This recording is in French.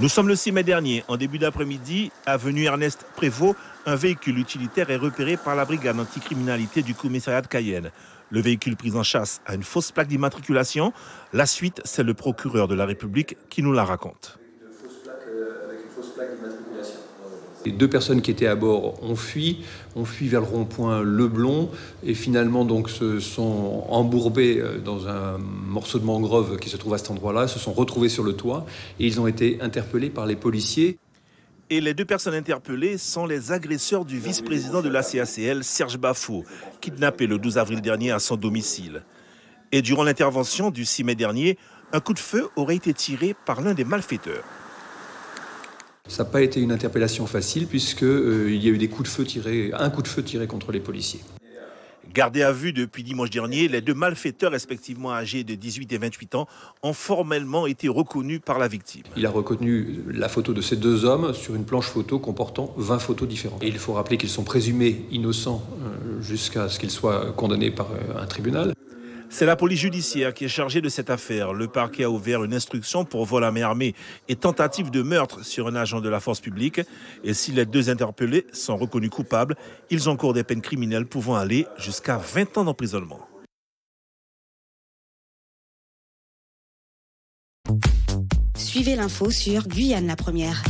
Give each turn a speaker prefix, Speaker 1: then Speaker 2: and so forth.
Speaker 1: Nous sommes le 6 mai dernier, en début d'après-midi, avenue Ernest Prévost, un véhicule utilitaire est repéré par la brigade anticriminalité du commissariat de Cayenne. Le véhicule pris en chasse a une fausse plaque d'immatriculation. La suite, c'est le procureur de la République qui nous la raconte.
Speaker 2: Les deux personnes qui étaient à bord ont fui vers le rond-point Leblon et finalement donc se sont embourbés dans un morceau de mangrove qui se trouve à cet endroit-là, se sont retrouvés sur le toit et ils ont été interpellés par les policiers.
Speaker 1: Et les deux personnes interpellées sont les agresseurs du vice-président de la CACL, Serge Bafo, kidnappé le 12 avril dernier à son domicile. Et durant l'intervention du 6 mai dernier, un coup de feu aurait été tiré par l'un des malfaiteurs.
Speaker 2: Ça n'a pas été une interpellation facile puisqu'il y a eu un coup de feu tiré contre les policiers.
Speaker 1: Gardés à vue depuis dimanche dernier, les deux malfaiteurs, respectivement âgés de 18 et 28 ans, ont formellement été reconnus par la victime.
Speaker 2: Il a reconnu la photo de ces deux hommes sur une planche photo comportant 20 photos différentes. Et il faut rappeler qu'ils sont présumés innocents jusqu'à ce qu'ils soient condamnés par un tribunal.
Speaker 1: C'est la police judiciaire qui est chargée de cette affaire. Le parquet a ouvert une instruction pour vol à main armée et tentative de meurtre sur un agent de la force publique. Et si les deux interpellés sont reconnus coupables, ils encourent des peines criminelles pouvant aller jusqu'à 20 ans d'emprisonnement.
Speaker 3: Suivez l'info sur Guyane la Première.